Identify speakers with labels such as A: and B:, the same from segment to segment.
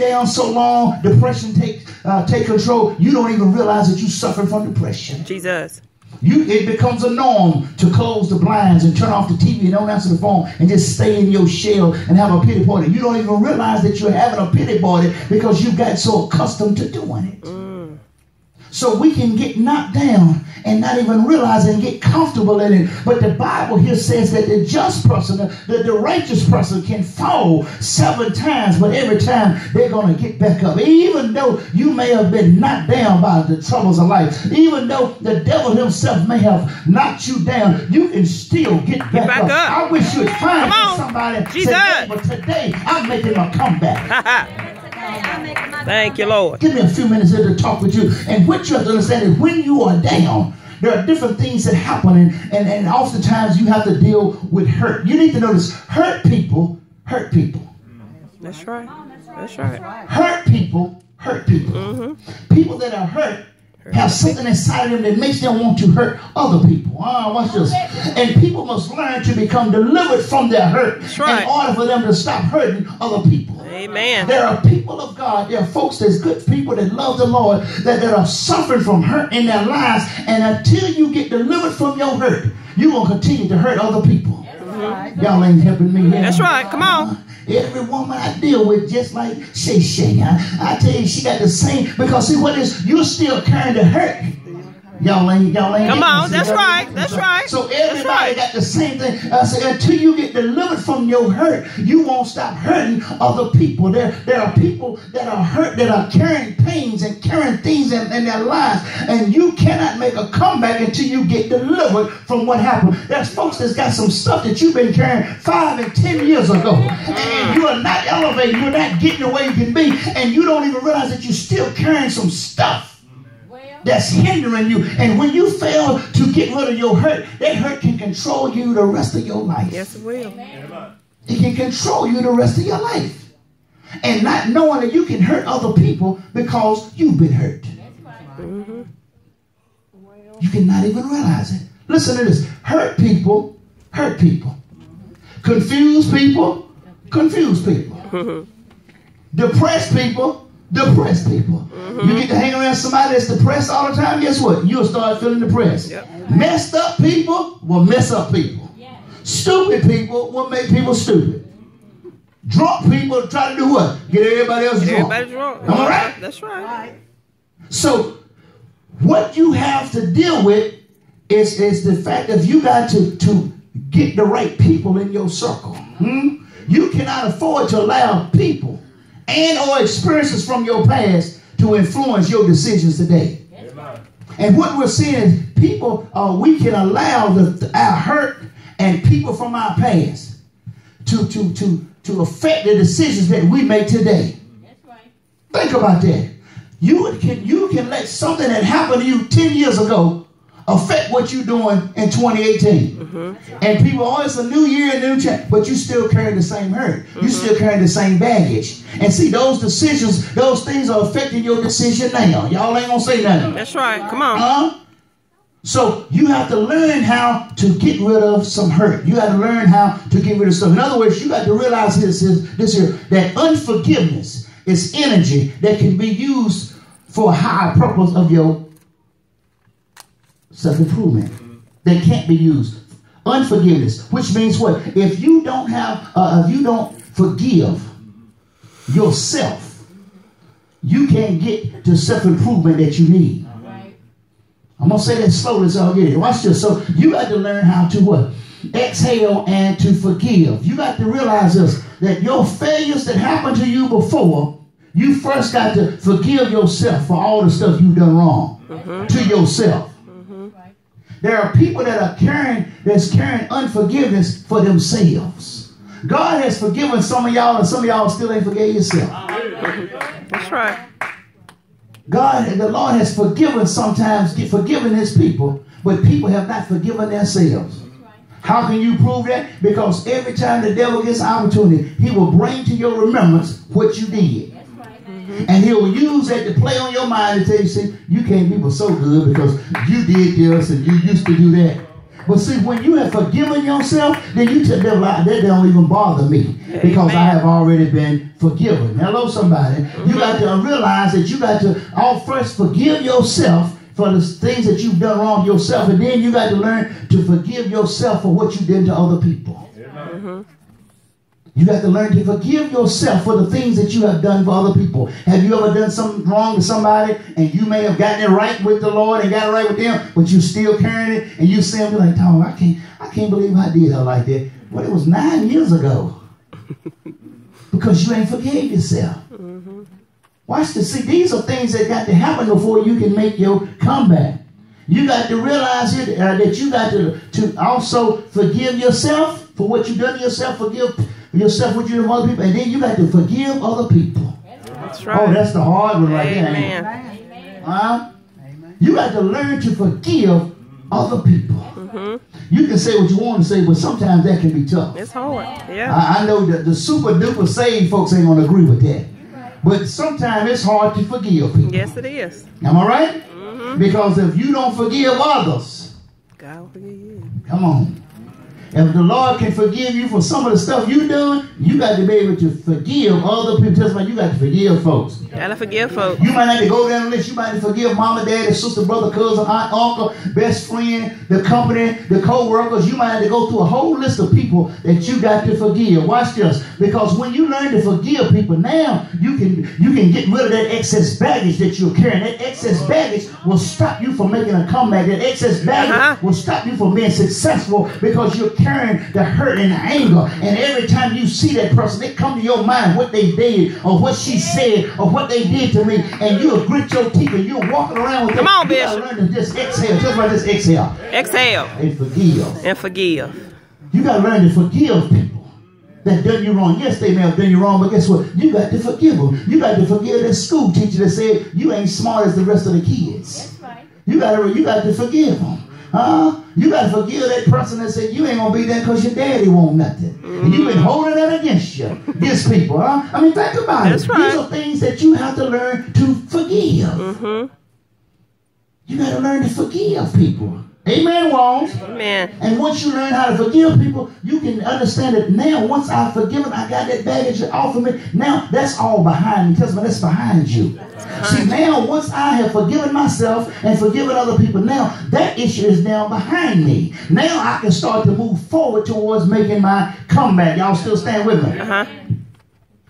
A: down so long, depression take control, you don't even realize that you suffer from depression.
B: Jesus.
A: It becomes a norm to close the blinds and turn off the TV and don't answer the phone and just stay in your shell and have a pity party. You don't even realize that you're having a pity party because you got so accustomed to doing it. So we can get knocked down and not even realize it and get comfortable in it. But the Bible here says that the just person, the righteous person can fall 7 times, but every time they're going to get back up. Even though you may have been knocked down by the troubles of life, even though the devil himself may have knocked you down, you can still get back up. I wish you'd find somebody today, but today I'm making a comeback.
B: Thank you, Lord.
A: Give me a few minutes here to talk with you. And what you have to understand is when you are down, there are different things that happen, and oftentimes you have to deal with hurt. You need to notice, hurt people hurt people.
B: That's right. That's right.
A: Hurt people hurt people. People that are hurt have something inside of them that makes them want to hurt other people. Watch this. And people must learn to become delivered from their hurt in order for them to stop hurting other people.
B: Amen.
A: There are people of God, there are folks that's good people that love the Lord that are suffering from hurt in their lives, and until you get delivered from your hurt, you're going to continue to hurt other people. Y'all ain't helping me here.
B: That's right. Come on.
A: Every woman I deal with, just like Shay, I tell you, she got the same, because see what is, you're still carrying the hurt. Y'all ain't.
B: Come on, that's right. That's right.
A: So everybody got the same thing. So until you get delivered from your hurt, you won't stop hurting other people. There are people that are hurt, that are carrying pains and carrying things in their lives, and you cannot make a comeback until you get delivered from what happened. There's folks that's got some stuff that you've been carrying 5 and 10 years ago, and you are not elevating, you're not getting the way you can be, and you don't even realize that you're still carrying some stuff that's hindering you. And when you fail to get rid of your hurt, that hurt can control you the rest of your life.
B: Yes, it will.
A: It can control you the rest of your life. And not knowing that you can hurt other people because you've been hurt. You cannot even realize it. Listen to this. Hurt people hurt people. Confused people confuse people. Depressed people depressed people. You get to hang around somebody that's depressed all the time, guess what? You'll start feeling depressed. Messed up people will mess up people. Stupid people will make people stupid. Drunk people try to do what? Get everybody else drunk. Am I right?
B: That's right.
A: So what you have to deal with is the fact that you got to get the right people in your circle. You cannot afford to allow people and or experiences from your past to influence your decisions today. And what we're seeing is people, we can allow our hurt and people from our past to affect the decisions that we make today. Think about that. You can let something that happened to you 10 years ago affect what you're doing in 2018. And people, oh, it's a new year, new chance, but you still carry the same hurt. You still carry the same baggage. And see, those decisions, those things are affecting your decision now. Y'all ain't gonna say nothing.
B: That's right. Come on.
A: So you have to learn how to get rid of some hurt. You got to learn how to get rid of stuff. In other words, you got to realize this here, that unforgiveness is energy that can be used for a higher purpose of your self-improvement. That can't be used. Unforgiveness, which means what? If you don't forgive yourself, you can't get to self-improvement that you need. I'm going to say that slowly so I'll get it. Watch this. So you got to learn how to what? Exhale and to forgive. You got to realize this, that your failures that happened to you before, you first got to forgive yourself for all the stuff you've done wrong to yourself. There are people that are carrying unforgiveness for themselves. God has forgiven some of y'all, and some of y'all still ain't forgave yourself.
B: That's right.
A: The Lord has forgiven his people, but people have not forgiven themselves. How can you prove that? Because every time the devil gets an opportunity, he will bring to your remembrance what you did. And he will use that to play on your mind and tell you, see, you can't be so good because you did this and you used to do that. But see, when you have forgiven yourself, then you tell the devil, that don't even bother me because I have already been forgiven. Hello, somebody. You got to realize that you got to first forgive yourself for the things that you've done wrong to yourself, and then you got to learn to forgive yourself for what you did to other people. You got to learn to forgive yourself for the things that you have done for other people. Have you ever done something wrong to somebody and you may have gotten it right with the Lord and got it right with them, but you still carrying it and you see them like, oh, I can't believe I did her like that. Well, it was 9 years ago. Because you ain't forgave yourself. Watch this. See, these are things that got to happen before you can make your comeback. You got to realize that you got to also forgive yourself for what you've done to yourself. Forgive yourself what you did to other people. And then you got to forgive other people.
B: That's right.
A: Oh, that's the hard one right
B: Amen.
A: there. You got to learn to forgive other people. You can say what you want to say, but sometimes that can be tough.
B: It's hard. Yeah.
A: I know that the super duper saved folks ain't going to agree with that. But sometimes it's hard to forgive people.
B: Yes, it is.
A: Am I right? Because if you don't forgive others,
B: God will forgive you.
A: come on. If the Lord can forgive you for some of the stuff you done, you got to be able to forgive other people. Just like you got to forgive folks.
B: Gotta forgive folks.
A: You might have to go down the list. You might have to forgive mama, daddy, sister, brother, cousin, aunt, uncle, best friend, the company, the co-workers. You might have to go through a whole list of people that you got to forgive. Watch this. Because when you learn to forgive people, now you can get rid of that excess baggage that you're carrying. That excess baggage will stop you from making a comeback. That excess baggage will stop you from being successful because you're carrying the hurt and the anger. And every time you see that person, it come to your mind what they did or what she said or what they did to me, and you'll grit your teeth and you're walking around with
B: Come on, Bishop.
A: You gotta learn to just exhale. Just like this, exhale.
B: Exhale.
A: And forgive.
B: And forgive.
A: You got to learn to forgive people that done you wrong. Yes, they may have done you wrong, but guess what? You got to forgive them. You got to forgive that school teacher that said you ain't smart as the rest of the kids. That's right. You got to forgive them. You got to forgive that person that said you ain't going to be there because your daddy won't nothing. And you've been holding that against people. I mean, think about
B: That's
A: it.
B: Right.
A: These are things that you have to learn to forgive. You got to learn to forgive people. Amen, Walls.
B: Amen.
A: And once you learn how to forgive people, you can understand that now, once I've forgiven, I got that baggage off of me. Now, that's all behind me. Tell me, that's behind you. See, now, once I have forgiven myself and forgiven other people, now, that issue is now behind me. Now, I can start to move forward towards making my comeback. Y'all still stand with me?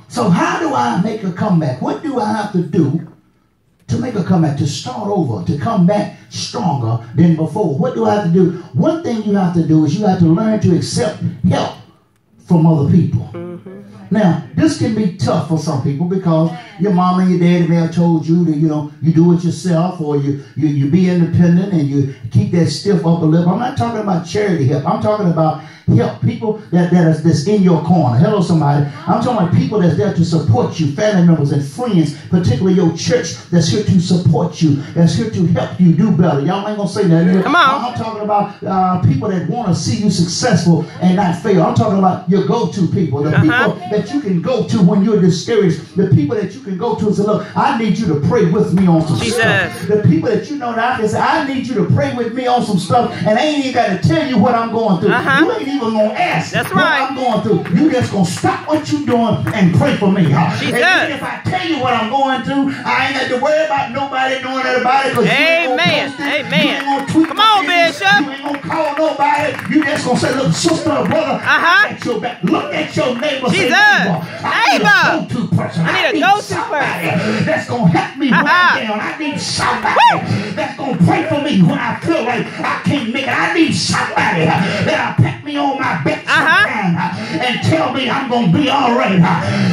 A: So, how do I make a comeback? What do I have to do to make a comeback, to start over, to come back stronger than before? What do I have to do? One thing you have to do is you have to learn to accept help from other people. Now, this can be tough for some people because your mom and your daddy may have told you that, you do it yourself, or you be independent and you keep that stiff upper lip. I'm not talking about charity help. I'm talking about help. People that's in your corner. Hello, somebody. I'm talking about people that's there to support you, family members and friends, particularly your church that's here to support you, that's here to help you do better. Y'all ain't going to say that.
B: Come on.
A: I'm talking about people that want to see you successful and not fail. I'm talking about your go-to people, the people that you can go to when you're discouraged, the people that you can go to and say, look, I need you to pray with me on some stuff. The people that you know that I can say, I need you to pray with me on some stuff, and I ain't even got to tell you what I'm going through. You ain't even going to ask what I'm going through. You just going to stop what you're doing and pray for me. And even if I tell you what I'm going through, I ain't got to worry about nobody knowing that about it.
B: Amen. Amen. Come on, Bishop.
A: You ain't going to call nobody. You just going to say, look, sister or brother, look at your neighbor. Say, neighbor. I need a go-to person. I need somebody that's going to help me when I'm down. I need somebody that's going to pray for me when I feel like I can't make it. I need somebody that'll pat me on my back sometime and tell me I'm going to be all right.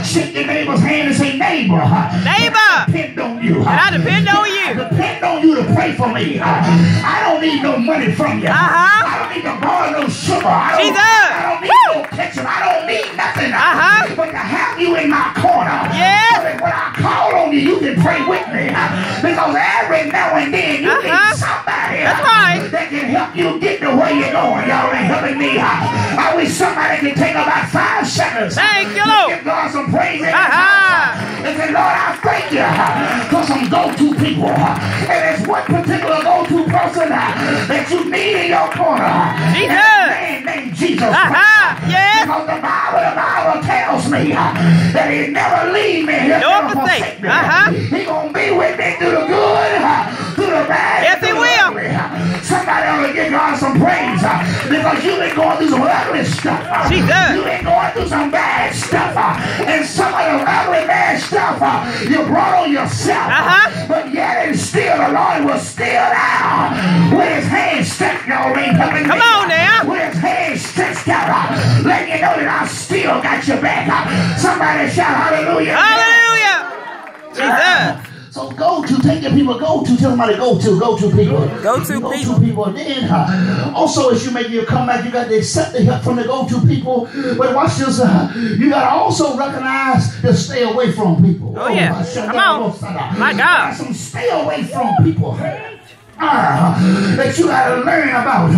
A: Shake your neighbor's hand and say, neighbor, I depend on you.
B: I depend on you.
A: I depend on you to pray for me. I don't need no money from you. I don't need to borrow no sugar. I don't need no kitchen. I don't need nothing. But to have you in my corner. So that when I call on you, you can pray with me. Because every now and then you need somebody that can help you get to where you're going. Y'all ain't helping me. I wish somebody could take about 5 seconds.
B: Thank you, Lord.
A: Give God some praise. And say, Lord, I thank you for some go-to people. And there's one particular go-to person that you need in in your corner.
B: Jesus.
A: And a man named Jesus Christ.
B: Yes.
A: Because the Bible tells me that he never leave me. He'll never forsake me. He gonna be with me through the good, through the bad.
B: Yes, he will.
A: Somebody ought to give God some praise because you've been going through some ugly stuff.
B: Jesus.
A: You've been going through some bad stuff. And some of the ugly bad stuff you brought on yourself. But yet and still the Lord was still out with his hands stretched out.
B: Come on now.
A: With his hands stretched out. Letting you know that I still got your back. Somebody shout hallelujah.
B: Hallelujah. Jesus.
A: So go to, take your people, go to, tell somebody go to people.
B: Go to people.
A: And then also as you make your comeback, you got to accept the help from the go-to people. But watch this, you got to also recognize to stay away from people.
B: Oh yeah, come on. My God.
A: Some stay away from people. That you got to learn about.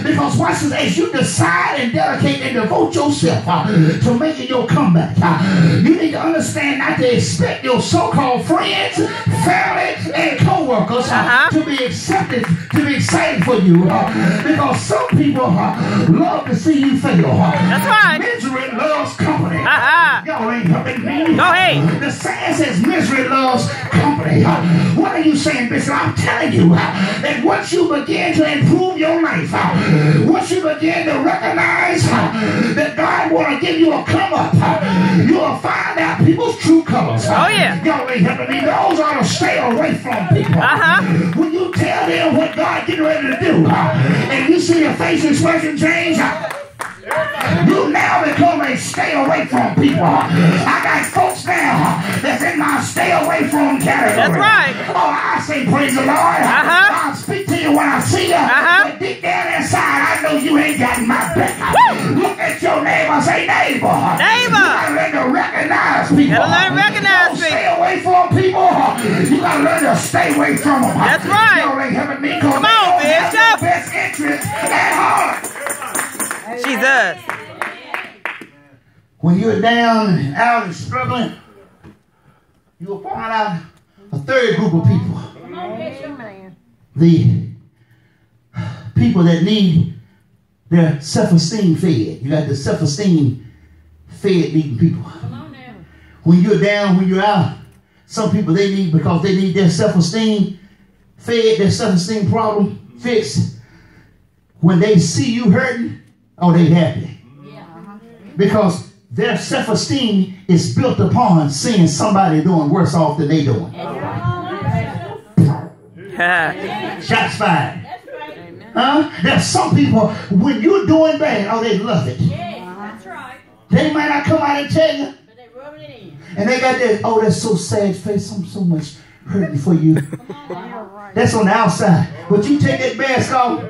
A: Because watch this, as you decide and dedicate and devote yourself to making your comeback, you need to understand not to expect your so-called friends, family, and co-workers to be accepted, to be excited for you. Because some people love to see you fail.
B: That's right.
A: Misery loves company. Y'all ain't helping me.
B: Go ahead.
A: The saying says misery loves company. What are you saying, Bishop? I'm telling you that once you begin to improve your life, once you begin to recognize that God want to give you a come up, you'll find out people's true colors.
B: Oh yeah.
A: Y'all ain't helping me. Those ought to stay away from people. When you tell them what God getting ready to do, and you see your face expression change, you now become a stay away from people. I got folks now that's in my stay away from category.
B: That's right.
A: Oh, I say praise the Lord. I'll speak to you when I see you. But deep down inside, I know you ain't got my back. Look at your neighbor. Say neighbor.
B: Neighbor.
A: You gotta learn to recognize people.
B: Gotta learn to recognize people.
A: Stay away from people. You gotta learn to stay away from them.
B: That's right.
A: Y'all ain't helping me.
B: Come on, Bishop.
A: Best interest at heart.
B: Jesus.
A: When you're down and out and struggling, you'll find out a third group of people. The people that need their self-esteem fed. You got the self-esteem fed needing people. When you're down, when you're out, some people they need because they need their self-esteem fed, their self-esteem problem fixed. When they see you hurting, oh, they happy. Because their self-esteem is built upon seeing somebody doing worse off than they doing. Shots fired. There's some people, when you're doing bad, oh, they love it.
C: That's right.
A: They might not come out and tell you.
C: But they rubbing it in.
A: And they got that, oh, that's so sad face. I'm so much hurting for you. That's on the outside. But you take that mask off.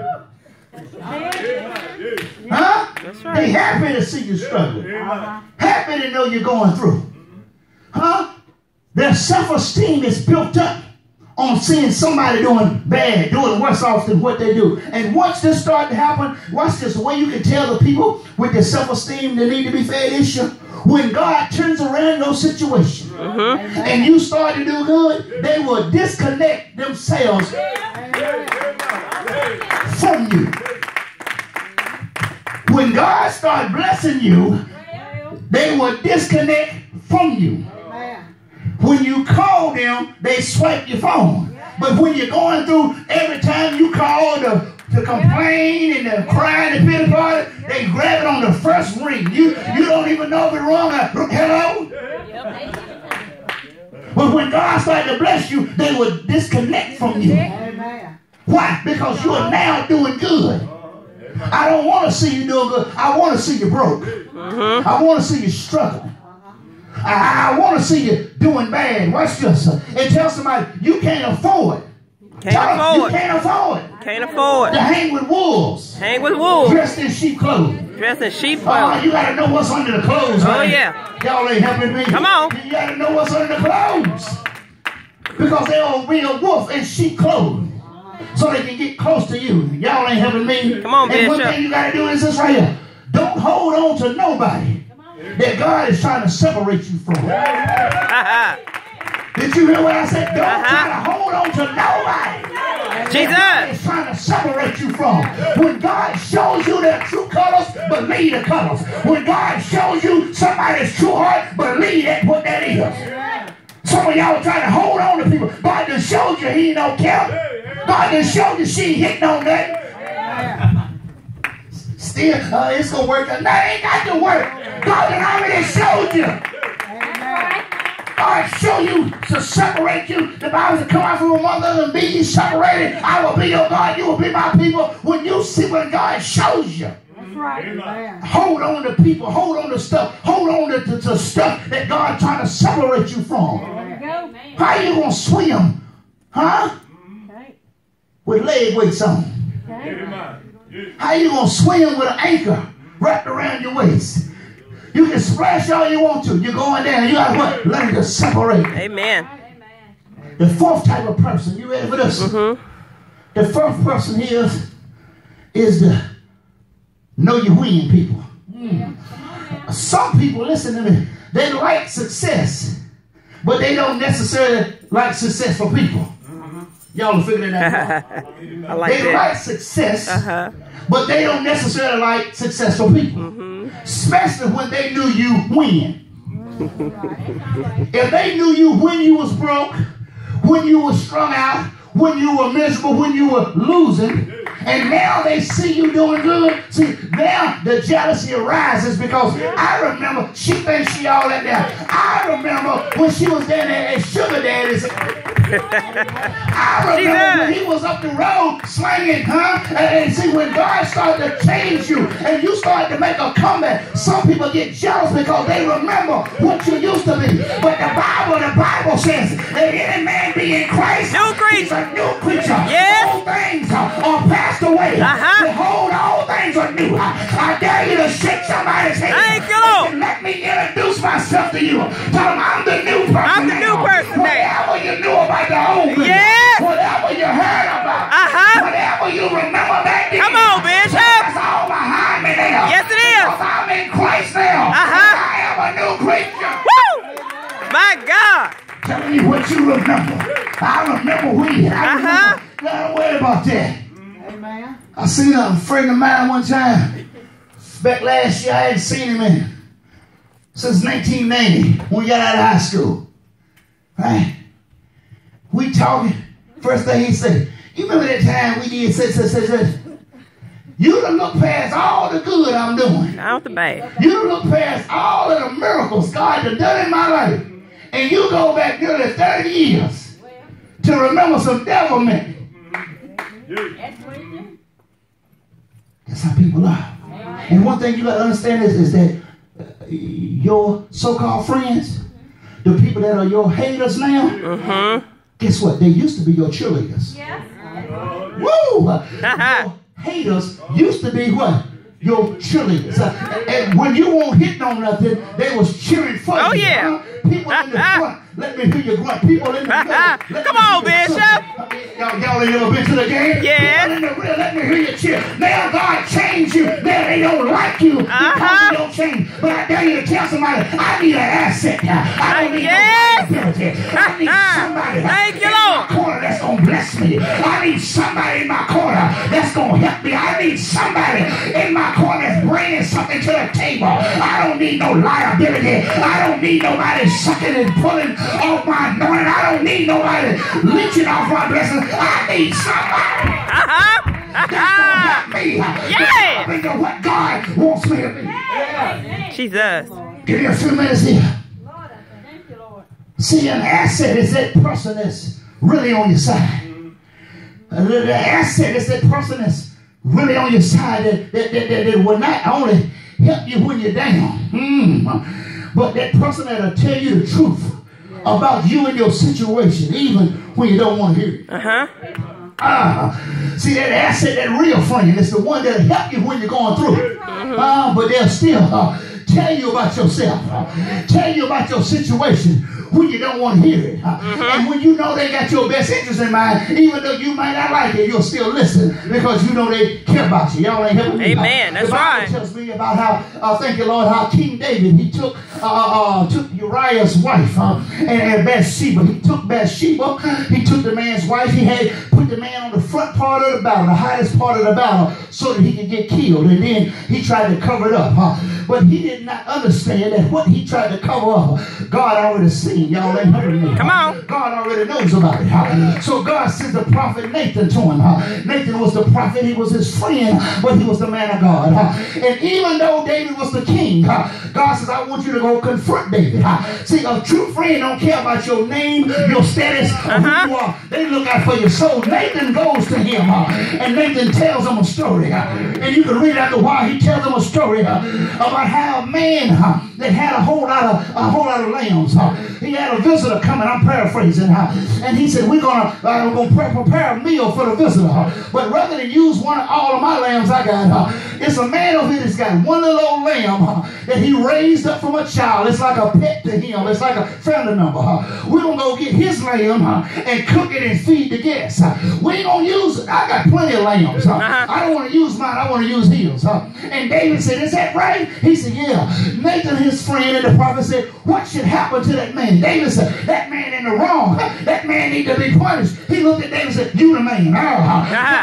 B: That's right.
A: They happy to see you struggling. Happy to know you're going through. Their self-esteem is built up on seeing somebody doing bad, doing worse off than what they do. And once this starts to happen, watch this, the way you can tell the people with their self-esteem they need to be fed issue. When God turns around your situation and you start to do good, they will disconnect themselves from you. When God starts blessing you, they will disconnect from you. When you call them, they swipe your phone. But when you're going through, every time you call to complain and to cry and to pity party, they grab it on the first ring. You don't even know if it's wrong. Hello? But when God started to bless you, they will disconnect from you. Why? Because you are now doing good. I don't want to see you doing good. I want to see you broke. I want to see you struggling. I want to see you doing bad. Watch this. And tell somebody you can't afford. You can't afford to hang with wolves.
B: Hang with wolves.
A: Dressed in sheep clothing.
B: Dressed in sheep clothing.
A: You got to know what's under the clothes.
B: Oh, yeah.
A: Y'all ain't helping me.
B: Come on.
A: You got to know what's under the clothes. Because they're a real wolf in sheep clothing. So they can get close to you. Y'all ain't helping me.
B: Come on, Bishop.
A: And one thing you got to do is this right here. Don't hold on to nobody that God is trying to separate you from. Did you hear what I said? Don't try to hold on to nobody
B: Jesus.
A: It's trying to separate you from. When God shows you their true colors, believe the colors. When God shows you somebody's true heart, believe that what that is. Some of y'all are trying to hold on to people. God just showed you he don't care. God just showed you she hitting on that. Still, it's going to work. No, it ain't got to work. God had already showed you. God show you to separate you. The Bible says, come out from a mother and be ye separated. I will be your God. You will be my people. When you see what God shows you.
D: That's right.
A: Hold on to people. Hold on to stuff. Hold on to stuff that God trying to separate you from. How you going to swim? Huh?
D: Okay.
A: With leg weights on.
D: Okay.
A: How you going to swim with an anchor wrapped around your waist? You can splash all you want to. You're going down. You got what? Learn to separate.
B: Amen.
A: The fourth type of person. You ready for this? The fourth person is the know you win people. Some people, listen to me, they like success, but they don't necessarily like successful people. Y'all will figure that out.
B: I like
A: They
B: that.
A: like success, but they don't necessarily like successful people. Especially when they knew you win. If they knew you when you was broke, when you was strung out, when you were miserable, when you were losing, and now they see you doing good. See, now the jealousy arises because I remember she thinks she all that now. I remember when she was down there at Sugar Daddy's. I remember when he was up the road slinging, and see, when God started to change you and you started to make a comeback, some people get jealous because they remember what you used to be. But the Bible says that any man be in Christ,
B: New creature.
A: he's a new creature.
B: Yes.
A: All things are passed away. Behold, all things are new. I dare you to shake somebody's hand.
B: Thank you, Lord.
A: And let me introduce myself to you. Tell them I'm the new person.
B: I'm the new person now.
A: Whatever you knew about the old people,
B: Yes.
A: whatever you heard about, whatever you remember back then,
B: Come on, Bishop.
A: that's all behind me now.
B: Yes, it is.
A: Because I'm in Christ now. I am a new creature.
B: Woo! My God.
A: Telling you what you remember. I remember when. Don't worry about that.
D: Amen.
A: I seen a friend of mine one time. Back last year, I hadn't seen him since 1990 when we got out of high school. Right? We talking. First thing he said, you remember that time we did such. You done look past all the good I'm doing.
B: Out the bag.
A: You done look past all of the miracles God has done in my life. And you go back nearly 30 years to remember some devilment. That's how people are. And one thing you got to understand is that your so-called friends, the people that are your haters now, guess what? They used to be your cheerleaders. Woo! Your haters used to be what? Your cheerleaders. And when you won't hit on nothing, they was cheering for you.
B: Oh, yeah.
A: People in the front, let me hear you grunt. People in the middle.
B: Come on, Bishop.
A: Y'all ain't never been to the game?
B: Yes.
A: People in the rear, let me hear you cheer. Now God changed you. Now they don't like you because you don't change. But I dare you to tell somebody, I need an asset. I don't need no liability. I need somebody
B: Thank you,
A: in my
B: Lord.
A: corner that's going to bless me. I need somebody in my corner that's going to help me. I need somebody in my corner that's bringing something to the table. I don't need no liability. I don't need nobody sucking and pulling off my anointing. I don't need nobody leeching off my blessings. I need somebody that's going to help me.
B: Yeah.
A: Think of what God wants me to be.
B: Jesus.
A: Give me a few minutes here. See, an asset is that person that's really on your side. The asset is that person that's really on your side that will not only help you when you're down, but that person that'll tell you the truth about you and your situation, even when you don't want to hear it. See, that asset, that real friend, is the one that'll help you when you're going through. But they'll still tell you about yourself, tell you about your situation when you don't want to hear it. And when you know they got your best interest in mind, even though you might not like it, you'll still listen because you know they care about you. Y'all ain't helping me.
B: Amen. That's right.
A: The Bible tells me about how, thank you, Lord, how King David, he took Uriah's wife and Bathsheba. He took Bathsheba. He took the man's wife. He had put the man on the front part of the battle, the highest part of the battle, so that he could get killed. And then he tried to cover it up. But he did not understand that what he tried to cover up, God already seen. Y'all ain't heard me.
B: Come on.
A: God already knows about it. So God sent the prophet Nathan to him. Nathan was the prophet. He was his friend, but he was the man of God. And even though David was the king, God says, I want you to go confront David. See, a true friend don't care about your name, your status, or who you are. They look out for your soul. Nathan goes to him, and Nathan tells him a story. And you can read after a while. He tells him a story about how a man that had a whole lot of lambs. He had a visitor coming. I'm paraphrasing, and he said, "We're gonna prepare a meal for the visitor. But rather than use all of my lambs I got, it's a man over here that's got one little old lamb that he raised up from a child. It's like a pet to him. It's like a family member. We're gonna go get his lamb and cook it and feed the guests. We ain't gonna use it. I got plenty of lambs. I don't want to use mine. I want to use his." And David said, "Is that right?" He said, "Yeah." Nathan, his friend, and the prophet said, "What should happen to that man?" David said, "That man in the wrong. That man need to be punished." He looked at David and said, "You the man."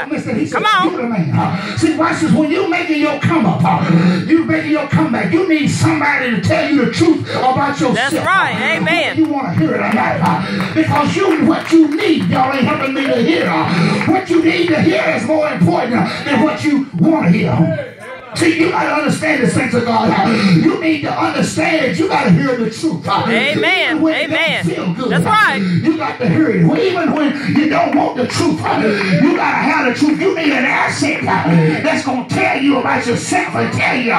A: He said, "You the man." See, watch this. When you making your come up, you making your comeback, you need somebody to tell you the truth about yourself.
B: That's right. Amen.
A: You want to hear it or not? Because what you need, y'all ain't helping me to hear. What you need to hear is more important than what you want to hear. See, you got to understand the things of God. You need to understand that you got to hear the truth.
B: Amen. Amen.
A: Feel good.
B: That's right.
A: You got to hear it. Even when you don't want the truth, you got to have the truth. You need an asset that's going to tell you about yourself and tell you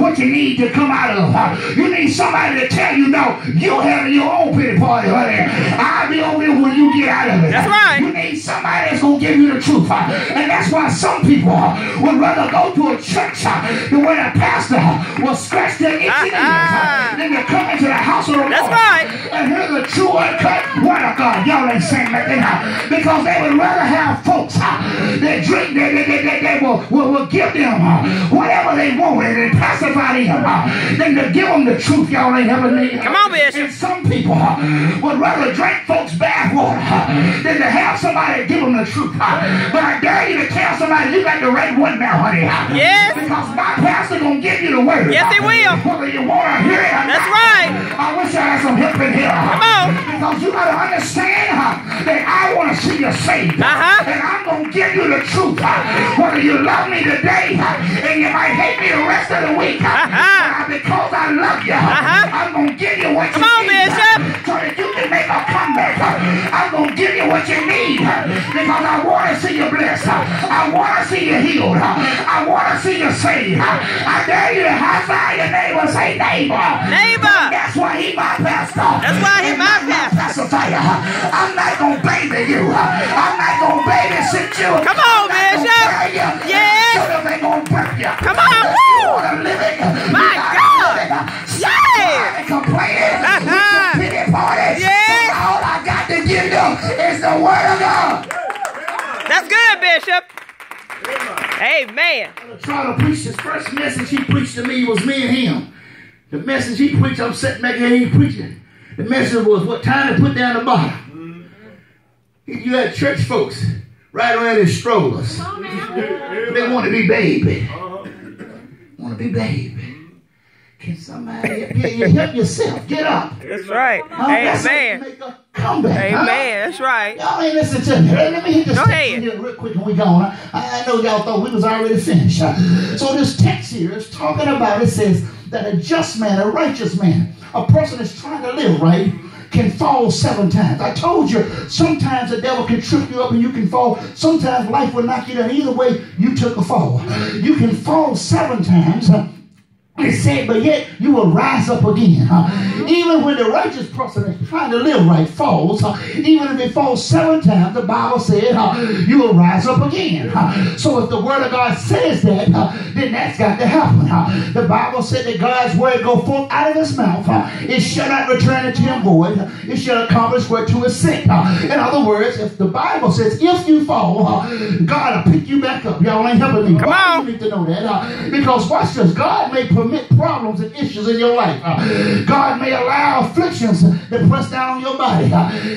A: what you need to come out of. You need somebody to tell you, no, you're having your own pity party, honey. I'll be over here when you get out of it.
B: That's right.
A: You need somebody that's going to give you the truth. And that's why some people would rather go to a church where the pastor will scratch their itchy ears than to come into the house of the Lord.
B: That's right.
A: And hear the true uncut word of God. Y'all ain't saying nothing. Because they would rather have folks that drink, they will give them whatever they want and pacify them than to give them the truth. Y'all ain't ever need.
B: Come on, Bishop.
A: And some people would rather drink folks' bath water than to have somebody give them the truth. But I dare you to tell somebody you got the right one now, honey.
B: Yes.
A: Because my pastor gonna give you the word.
B: Yes, he will.
A: Whether you want to hear it or
B: That's
A: not.
B: right.
A: I wish I had some help in here.
B: Come on.
A: Because you gotta understand that I want to see you saved. And I'm gonna give you the truth. Whether you love me today and you might hate me the rest of the week. Because I love you, I'm gonna give you what you need. So that you can make a comeback. I'm gonna give you what you need. Because I want to see you blessed. I want to see you healed. I want to see you saved. I dare you to high five your neighbor. Say, neighbor.
B: Neighbor.
A: That's why he my pastor.
B: That's why he my pastor.
A: I'm not going to baby you. I'm not going to babysit you.
B: Come on, Bishop. Yes.
A: So that they going to break you.
B: Come on.
A: You want to live it.
B: My God. Yes.
A: Complaining. Pity party.
B: Yes.
A: All I got to give you is the word of God.
B: That's good, Bishop. Amen.
A: Trying to preach his first message he preached to me was me and him. The message he preached, I'm sitting back here, he preaching. The message was what time to put down the bottle. You had church folks right around in strollers. They want to be baby. Want to be baby. Can somebody help yourself? Get up.
B: That's right.
A: That's how you
B: Amen.
A: make a comeback.
B: Amen. That's right.
A: Y'all ain't listening to me. Let me hit this
B: Go
A: text
B: ahead.
A: here real quick and we gone. I know y'all thought we was already finished. So this text here is talking about, it says that a just man, a righteous man, a person that's trying to live right, can fall 7 times. I told you, sometimes the devil can trip you up and you can fall. Sometimes life will knock you down. Either way, you took a fall. You can fall 7 times. It said, but yet you will rise up again. Even when the righteous person is trying to live right falls, even if it falls 7 times, the Bible said you will rise up again. So if the word of God says that, then that's got to happen. The Bible said that God's word go forth out of his mouth. It shall not return unto him void. It shall accomplish whereto it's sent. In other words, if the Bible says if you fall, God will pick you back up. Y'all ain't helping me.
B: Come on.
A: You need to know that. Because watch this. God may permit problems and issues in your life. God may allow afflictions to press down on your body.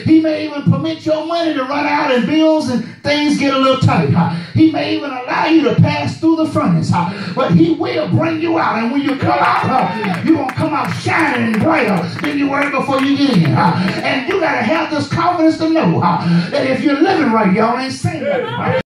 A: He may even permit your money to run out and bills and things get a little tight. He may even allow you to pass through the furnace. But he will bring you out. And when you come out, you're going to come out shining brighter than you were before you get in. And you got to have this confidence to know that if you're living right, y'all ain't saying nothing.